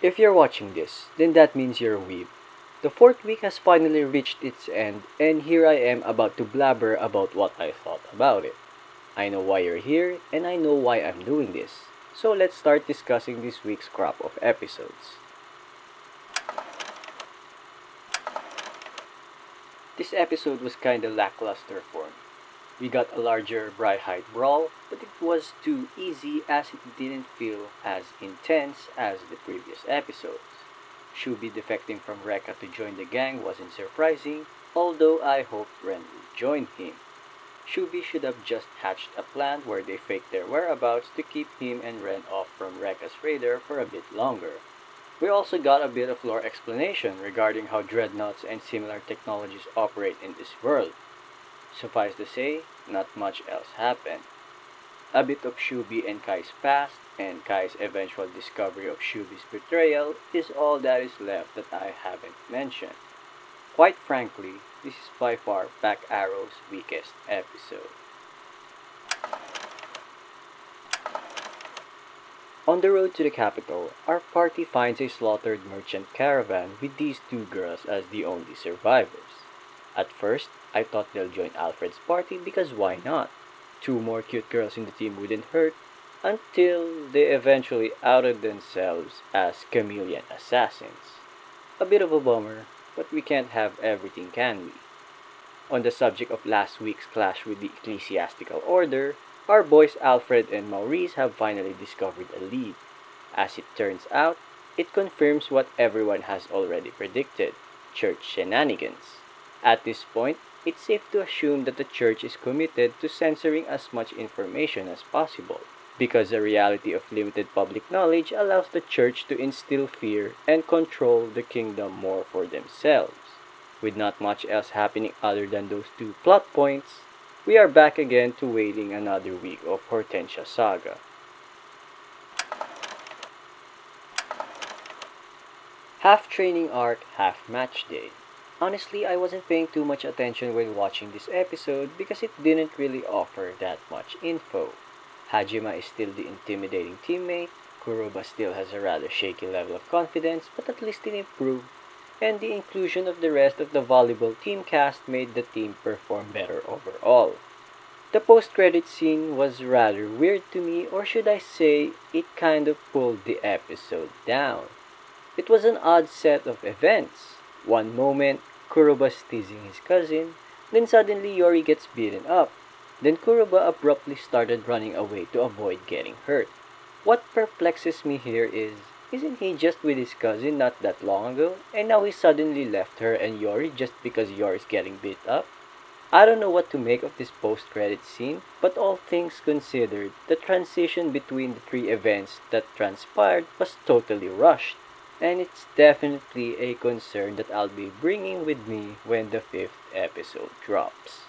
If you're watching this, then that means you're a weeb. The fourth week has finally reached its end, and here I am about to blabber about what I thought about it. I know why you're here, and I know why I'm doing this. So let's start discussing this week's crop of episodes. This episode was kinda lackluster for me. We got a larger Bride brawl, but it was too easy as it didn't feel as intense as the previous episodes. Shubi defecting from Rekka to join the gang wasn't surprising, although I hoped Ren would join him. Shubi should have just hatched a plan where they faked their whereabouts to keep him and Ren off from Rekka's radar for a bit longer. We also got a bit of lore explanation regarding how dreadnoughts and similar technologies operate in this world. Suffice to say, not much else happened. A bit of Shubi and Kai's past, and Kai's eventual discovery of Shubi's betrayal is all that is left that I haven't mentioned. Quite frankly, this is by far Back Arrow's weakest episode. On the road to the capital, our party finds a slaughtered merchant caravan with these two girls as the only survivors. At first, I thought they'll join Alfred's party because why not? Two more cute girls in the team wouldn't hurt, until they eventually outed themselves as chameleon assassins. A bit of a bummer, but we can't have everything, can we? On the subject of last week's clash with the ecclesiastical order, our boys Alfred and Maurice have finally discovered a lead. As it turns out, it confirms what everyone has already predicted: church shenanigans. At this point, it's safe to assume that the church is committed to censoring as much information as possible, because the reality of limited public knowledge allows the church to instill fear and control the kingdom more for themselves. With not much else happening other than those two plot points, we are back again to waiting another week of Hortensia Saga. Half training arc, half match day. Honestly, I wasn't paying too much attention when watching this episode because it didn't really offer that much info. Hajima is still the intimidating teammate, Kuroba still has a rather shaky level of confidence, but at least it improved, and the inclusion of the rest of the volleyball team cast made the team perform better overall. The post-credit scene was rather weird to me, or should I say, it kind of pulled the episode down. It was an odd set of events. One moment, Kuroba's teasing his cousin, then suddenly Yori gets beaten up. Then Kuroba abruptly started running away to avoid getting hurt. What perplexes me here is, isn't he just with his cousin not that long ago, and now he suddenly left her and Yori just because Yori's getting beat up? I don't know what to make of this post-credit scene, but all things considered, the transition between the three events that transpired was totally rushed. And it's definitely a concern that I'll be bringing with me when the 5th episode drops.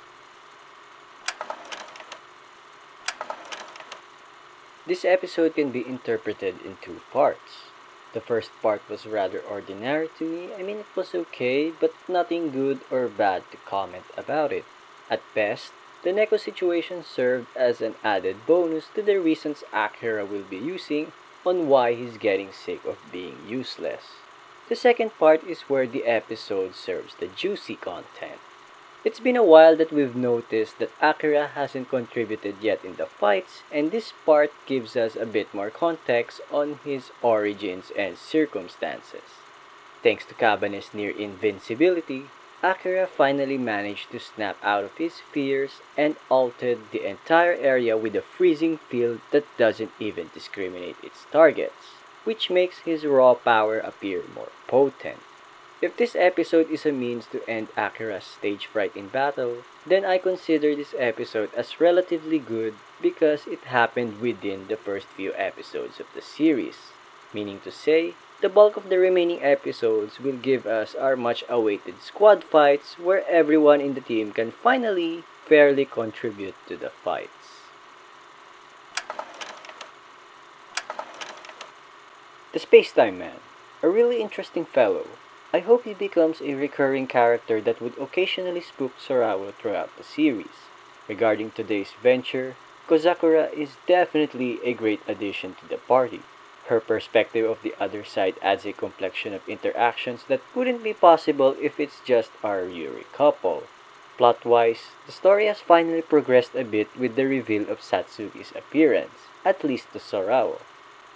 This episode can be interpreted in two parts. The first part was rather ordinary to me. I mean, it was okay, but nothing good or bad to comment about it. At best, the Neko situation served as an added bonus to the reasons Akira will be using on why he's getting sick of being useless. The second part is where the episode serves the juicy content. It's been a while that we've noticed that Akira hasn't contributed yet in the fights, and this part gives us a bit more context on his origins and circumstances. Thanks to Kabane's near invincibility, Akira finally managed to snap out of his fears and altered the entire area with a freezing field that doesn't even discriminate its targets, which makes his raw power appear more potent. If this episode is a means to end Akira's stage fright in battle, then I consider this episode as relatively good because it happened within the first few episodes of the series. Meaning to say, the bulk of the remaining episodes will give us our much-awaited squad fights where everyone in the team can finally fairly contribute to the fights. The Spacetime Man, a really interesting fellow. I hope he becomes a recurring character that would occasionally spook Sorawa throughout the series. Regarding today's venture, Kozakura is definitely a great addition to the party. Her perspective of the other side adds a complexion of interactions that wouldn't be possible if it's just our Yuri couple. Plot-wise, the story has finally progressed a bit with the reveal of Satsuki's appearance, at least to Sorao.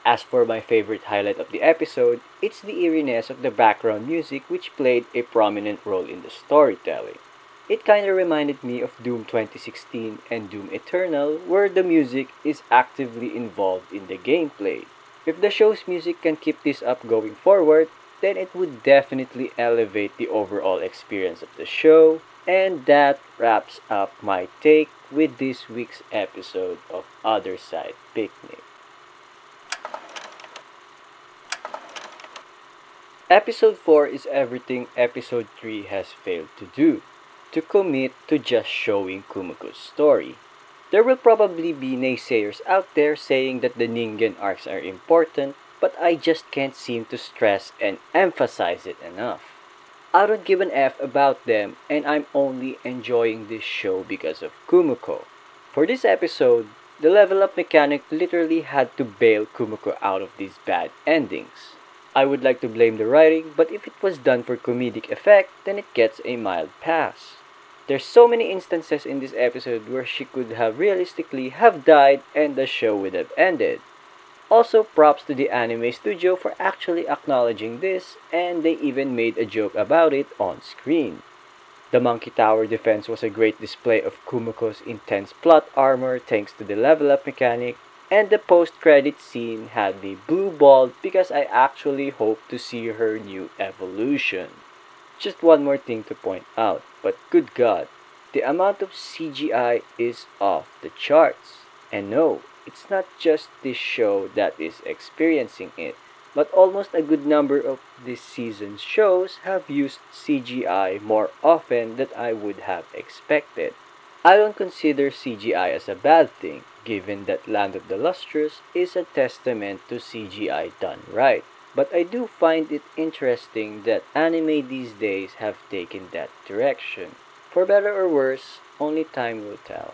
As for my favorite highlight of the episode, it's the eeriness of the background music which played a prominent role in the storytelling. It kinda reminded me of Doom 2016 and Doom Eternal, where the music is actively involved in the gameplay. If the show's music can keep this up going forward, then it would definitely elevate the overall experience of the show. And that wraps up my take with this week's episode of Otherside Picnic. Episode 4 is everything Episode 3 has failed to do, to commit to just showing Kumako's story. There will probably be naysayers out there saying that the Ningen arcs are important, but I just can't seem to stress and emphasize it enough. I don't give an F about them, and I'm only enjoying this show because of Kumiko. For this episode, the level up mechanic literally had to bail Kumiko out of these bad endings. I would like to blame the writing, but if it was done for comedic effect, then it gets a mild pass. There's so many instances in this episode where she could have realistically have died and the show would have ended. Also, props to the anime studio for actually acknowledging this, and they even made a joke about it on screen. The Monkey Tower defense was a great display of Kumiko's intense plot armor thanks to the level up mechanic, and the post-credit scene had me blue balled because I actually hope to see her new evolution. Just one more thing to point out, but good God, the amount of CGI is off the charts. And no, it's not just this show that is experiencing it, but almost a good number of this season's shows have used CGI more often than I would have expected. I don't consider CGI as a bad thing, given that Land of the Lustrous is a testament to CGI done right. But I do find it interesting that anime these days have taken that direction. For better or worse, only time will tell.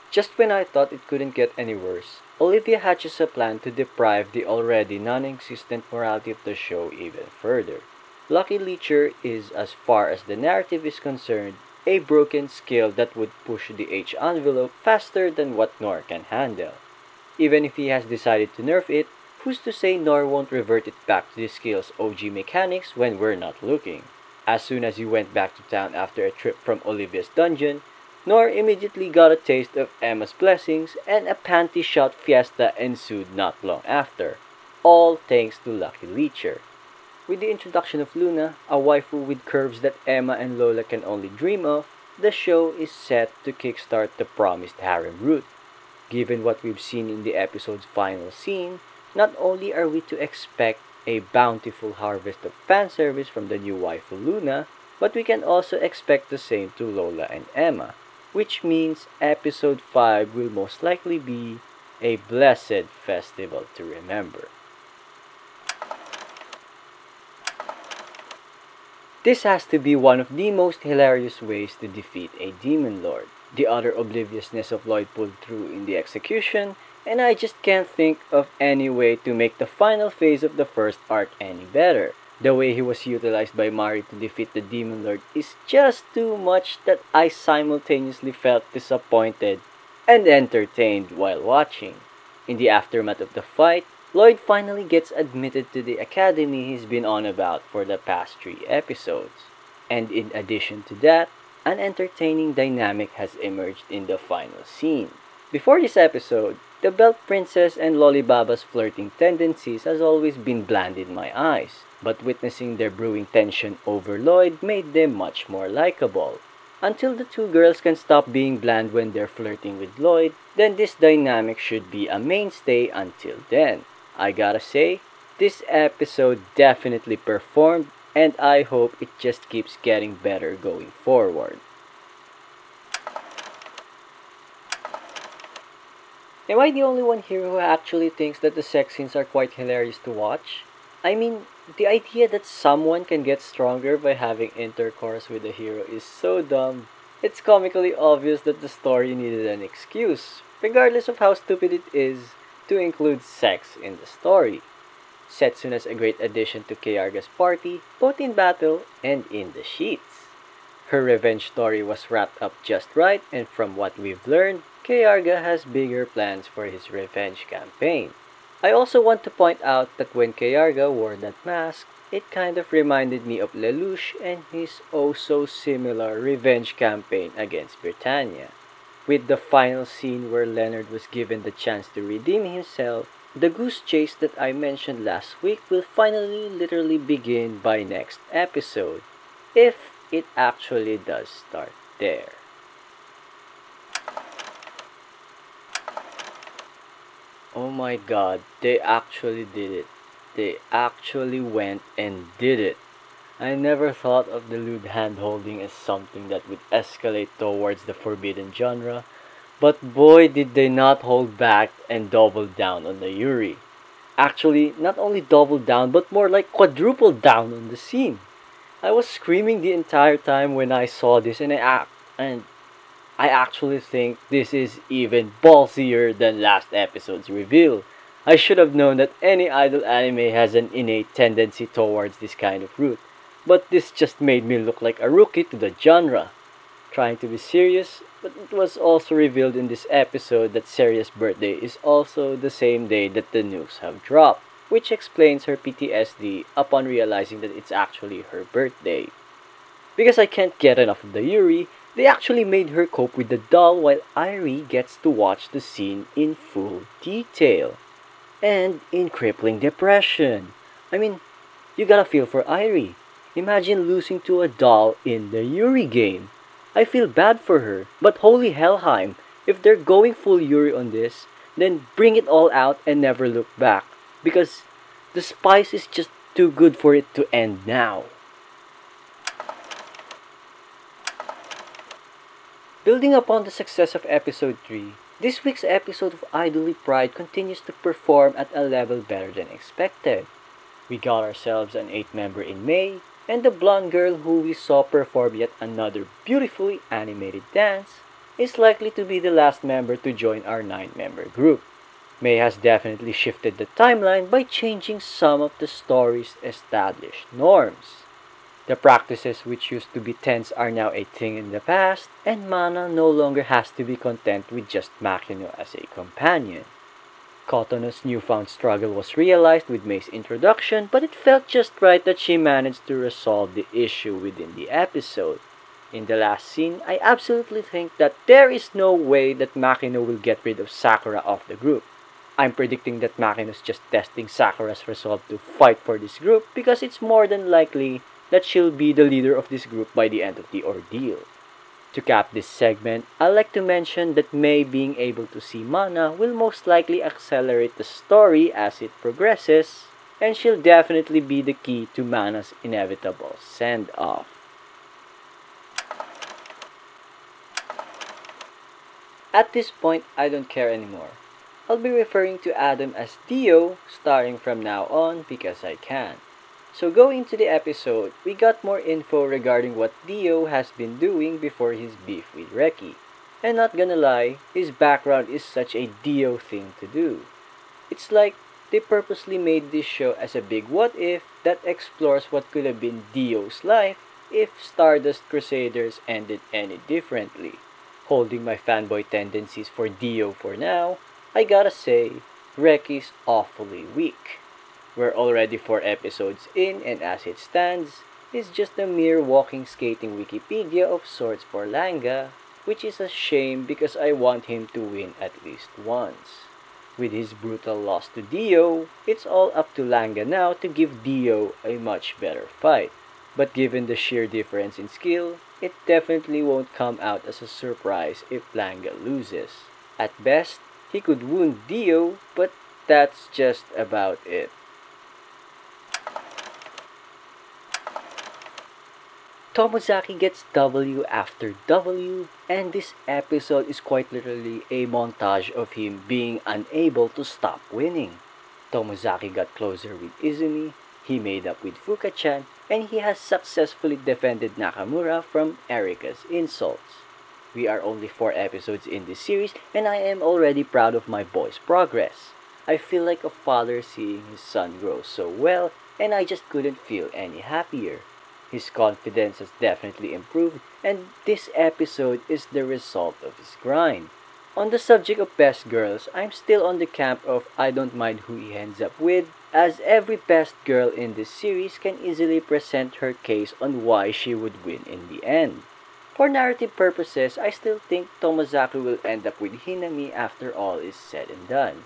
Just when I thought it couldn't get any worse, Olivia hatches a plan to deprive the already non-existent morality of the show even further. Lucky Leecher is, as far as the narrative is concerned, a broken skill that would push the H envelope faster than what Nor can handle. Even if he has decided to nerf it, who's to say Nor won't revert it back to the skill's OG mechanics when we're not looking? As soon as he went back to town after a trip from Olivia's dungeon, Nor immediately got a taste of Emma's blessings and a panty shot fiesta ensued not long after, all thanks to Lucky Leecher. With the introduction of Luna, a waifu with curves that Emma and Lola can only dream of, the show is set to kickstart the promised harem route. Given what we've seen in the episode's final scene, not only are we to expect a bountiful harvest of fanservice from the new waifu Luna, but we can also expect the same to Lola and Emma, which means episode 5 will most likely be a blessed festival to remember. This has to be one of the most hilarious ways to defeat a Demon Lord. The utter obliviousness of Lloyd pulled through in the execution, and I just can't think of any way to make the final phase of the first arc any better. The way he was utilized by Mari to defeat the Demon Lord is just too much that I simultaneously felt disappointed and entertained while watching. In the aftermath of the fight, Lloyd finally gets admitted to the academy he's been on about for the past 3 episodes. And in addition to that, an entertaining dynamic has emerged in the final scene. Before this episode, the Belt Princess and Lolibaba's flirting tendencies has always been bland in my eyes, but witnessing their brewing tension over Lloyd made them much more likable. Until the two girls can stop being bland when they're flirting with Lloyd, then this dynamic should be a mainstay until then. I gotta say, this episode definitely performed, and I hope it just keeps getting better going forward. Am I the only one here who actually thinks that the sex scenes are quite hilarious to watch? I mean, the idea that someone can get stronger by having intercourse with a hero is so dumb. It's comically obvious that the story needed an excuse, regardless of how stupid it is to include sex in the story. Setsuna's a great addition to Kayarga's party, both in battle and in the sheets. Her revenge story was wrapped up just right, and from what we've learned, Kayarga has bigger plans for his revenge campaign. I also want to point out that when Kayarga wore that mask, it kind of reminded me of Lelouch and his oh-so-similar revenge campaign against Britannia. With the final scene where Leonard was given the chance to redeem himself, the goose chase that I mentioned last week will finally literally begin by next episode, if it actually does start there. Oh my god, they actually did it. They actually went and did it. I never thought of the lewd hand-holding as something that would escalate towards the forbidden genre, but boy did they not hold back and double down on the Yuri. Actually, not only double down, but more like quadruple down on the scene. I was screaming the entire time when I saw this, and I actually think this is even ballsier than last episode's reveal. I should have known that any idol anime has an innate tendency towards this kind of route, but this just made me look like a rookie to the genre. Trying to be serious, but it was also revealed in this episode that Seria's birthday is also the same day that the nukes have dropped, which explains her PTSD upon realizing that it's actually her birthday. Because I can't get enough of the Yuri, they actually made her cope with the doll while Irie gets to watch the scene in full detail. And in crippling depression. I mean, you gotta feel for Irie. Imagine losing to a doll in the Yuri game. I feel bad for her, but holy hellheim, if they're going full Yuri on this, then bring it all out and never look back. Because the spice is just too good for it to end now. Building upon the success of episode 3, this week's episode of Idoly Pride continues to perform at a level better than expected. We got ourselves an 8th member in May, and the blonde girl who we saw perform yet another beautifully animated dance is likely to be the last member to join our 9-member group. May has definitely shifted the timeline by changing some of the story's established norms. The practices which used to be tense are now a thing in the past, and Mana no longer has to be content with just Makino as a companion. Kotono's newfound struggle was realized with May's introduction, but it felt just right that she managed to resolve the issue within the episode. In the last scene, I absolutely think that there is no way that Makino will get rid of Sakura off the group. I'm predicting that Makino's just testing Sakura's resolve to fight for this group because it's more than likely that she'll be the leader of this group by the end of the ordeal. To cap this segment, I'd like to mention that May being able to see Mana will most likely accelerate the story as it progresses, and she'll definitely be the key to Mana's inevitable send-off. At this point, I don't care anymore. I'll be referring to Adam as Dio starting from now on because I can. So going into the episode, we got more info regarding what Dio has been doing before his beef with Reki. And not gonna lie, his background is such a Dio thing to do. It's like they purposely made this show as a big what if that explores what could have been Dio's life if Stardust Crusaders ended any differently. Holding my fanboy tendencies for Dio for now, I gotta say, Reki's awfully weak. We're already 4 episodes in, and as it stands, is just a mere walking skating Wikipedia of sorts for Langa, which is a shame because I want him to win at least once. With his brutal loss to Dio, it's all up to Langa now to give Dio a much better fight. But given the sheer difference in skill, it definitely won't come out as a surprise if Langa loses. At best, he could wound Dio, but that's just about it. Tomozaki gets W after W, and this episode is quite literally a montage of him being unable to stop winning. Tomozaki got closer with Izumi, he made up with Fuka-chan, and he has successfully defended Nakamura from Erika's insults. We are only 4 episodes in this series, and I am already proud of my boy's progress. I feel like a father seeing his son grow so well, and I just couldn't feel any happier. His confidence has definitely improved, and this episode is the result of his grind. On the subject of best girls, I'm still on the camp of I don't mind who he ends up with, as every best girl in this series can easily present her case on why she would win in the end. For narrative purposes, I still think Tomozaki will end up with Hinami after all is said and done.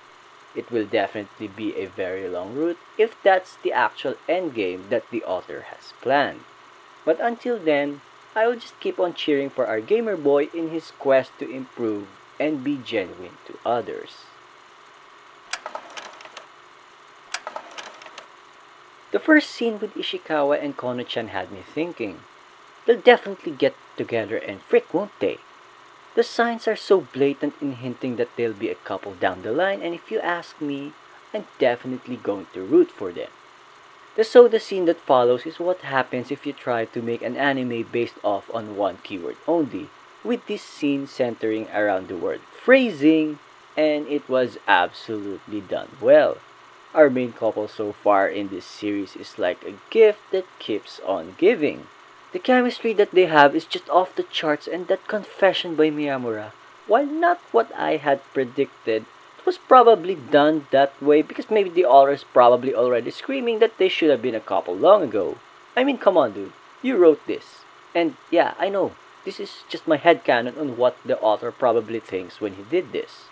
It will definitely be a very long route if that's the actual endgame that the author has planned. But until then, I will just keep on cheering for our gamer boy in his quest to improve and be genuine to others. The first scene with Ishikawa and Kono-chan had me thinking, they'll definitely get together and frick, won't they? The signs are so blatant in hinting that they'll be a couple down the line, and if you ask me, I'm definitely going to root for them. The soda scene that follows is what happens if you try to make an anime based off on one keyword only, with this scene centering around the word phrasing, and it was absolutely done well. Our main couple so far in this series is like a gift that keeps on giving. The chemistry that they have is just off the charts, and that confession by Miyamura, while not what I had predicted, it was probably done that way because maybe the author is probably already screaming that they should have been a couple long ago. I mean, come on dude, you wrote this. And yeah, I know, this is just my headcanon on what the author probably thinks when he did this.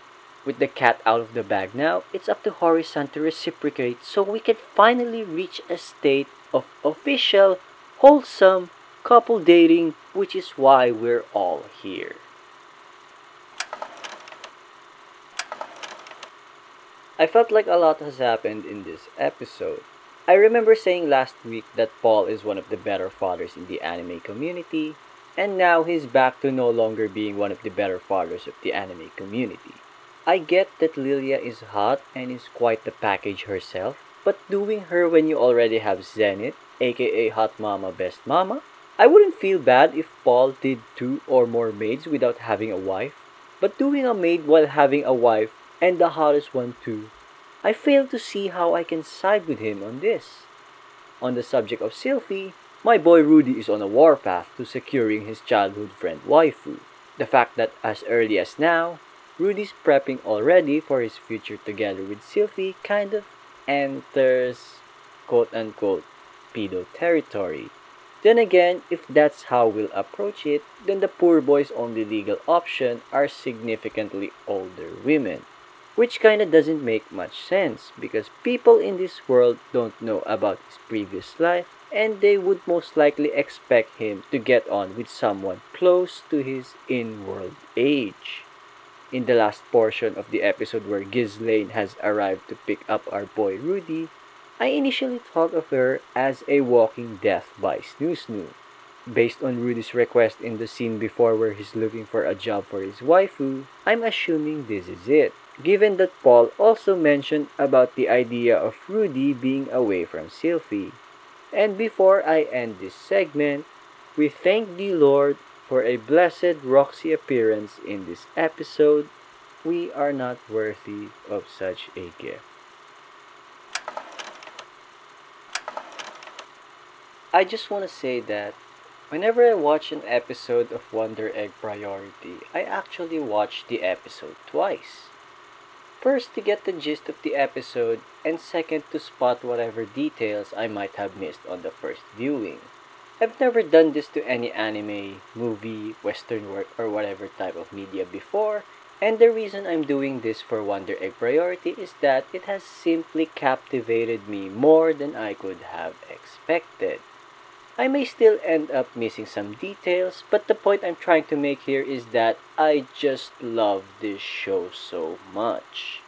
With the cat out of the bag now, it's up to Hori-san to reciprocate so we can finally reach a state of official, wholesome couple dating, which is why we're all here. I felt like a lot has happened in this episode. I remember saying last week that Paul is one of the better fathers in the anime community, and now he's back to no longer being one of the better fathers of the anime community. I get that Lilia is hot and is quite the package herself, but doing her when you already have Zenith, aka Hot Mama Best Mama? I wouldn't feel bad if Paul did 2 or more maids without having a wife, but doing a maid while having a wife, and the hottest one too, I fail to see how I can side with him on this. On the subject of Sylphie, my boy Rudy is on a warpath to securing his childhood friend waifu. The fact that as early as now, Rudy's prepping already for his future together with Sylphie kind of enters quote-unquote pedo territory. Then again, if that's how we'll approach it, then the poor boy's only legal option are significantly older women. Which kinda doesn't make much sense because people in this world don't know about his previous life and they would most likely expect him to get on with someone close to his in-world age. In the last portion of the episode where Ghislaine has arrived to pick up our boy Rudy, I initially thought of her as a walking death by Snoo Snoo. Based on Rudy's request in the scene before where he's looking for a job for his waifu, I'm assuming this is it, given that Paul also mentioned about the idea of Rudy being away from Sylphie. And before I end this segment, we thank the Lord for a blessed Roxy appearance in this episode. We are not worthy of such a gift. I just want to say that whenever I watch an episode of Wonder Egg Priority, I actually watch the episode twice. First, to get the gist of the episode, and second, to spot whatever details I might have missed on the first viewing. I've never done this to any anime, movie, western work, or whatever type of media before, and the reason I'm doing this for Wonder Egg Priority is that it has simply captivated me more than I could have expected. I may still end up missing some details, but the point I'm trying to make here is that I just love this show so much.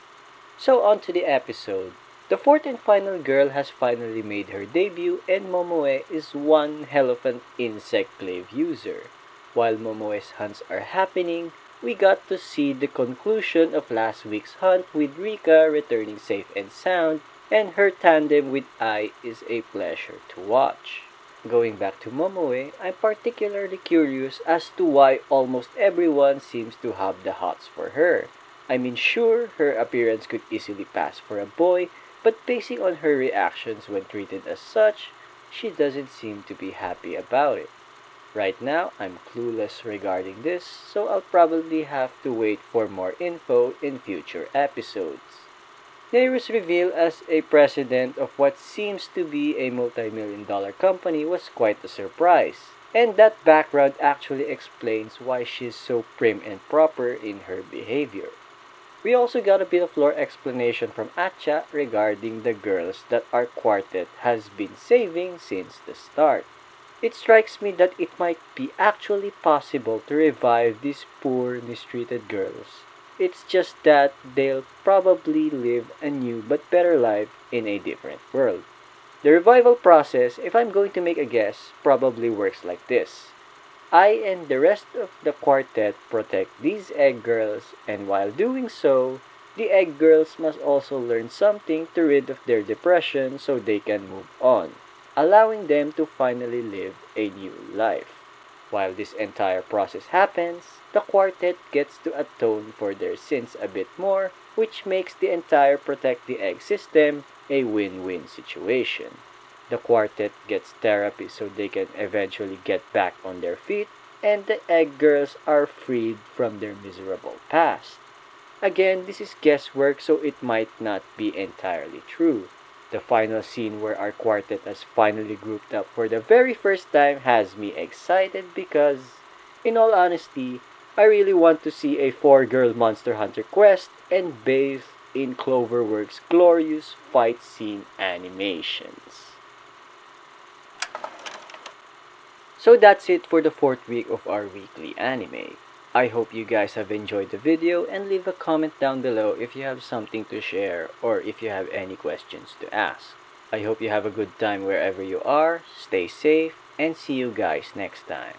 So on to the episode. The fourth and final girl has finally made her debut, and Momoe is one hell of an insect glaive user. While Momoe's hunts are happening, we got to see the conclusion of last week's hunt with Rika returning safe and sound, and her tandem with Ai is a pleasure to watch. going back to Momoe, I'm particularly curious as to why almost everyone seems to have the hots for her. I mean, sure, her appearance could easily pass for a boy, but basing on her reactions when treated as such, she doesn't seem to be happy about it. Right now, I'm clueless regarding this, so I'll probably have to wait for more info in future episodes. Nehru's reveal as a president of what seems to be a multi-million-dollar company was quite a surprise, and that background actually explains why she's so prim and proper in her behavior. We also got a bit of lore explanation from Acha regarding the girls that our quartet has been saving since the start. It strikes me that it might be actually possible to revive these poor, mistreated girls. It's just that they'll probably live a new but better life in a different world. The revival process, if I'm going to make a guess, probably works like this. I and the rest of the quartet protect these egg girls, and while doing so, the egg girls must also learn something to rid of their depression so they can move on, allowing them to finally live a new life. While this entire process happens, the quartet gets to atone for their sins a bit more, which makes the entire Protect the Egg system a win-win situation. The quartet gets therapy so they can eventually get back on their feet, and the egg girls are freed from their miserable past. Again, this is guesswork, so it might not be entirely true. The final scene where our quartet has finally grouped up for the very first time has me excited because, in all honesty, I really want to see a 4-girl Monster Hunter quest and bathe in Cloverworks' glorious fight scene animations. So that's it for the 4th week of our weekly anime. I hope you guys have enjoyed the video, and leave a comment down below if you have something to share or if you have any questions to ask. I hope you have a good time wherever you are, stay safe, and see you guys next time.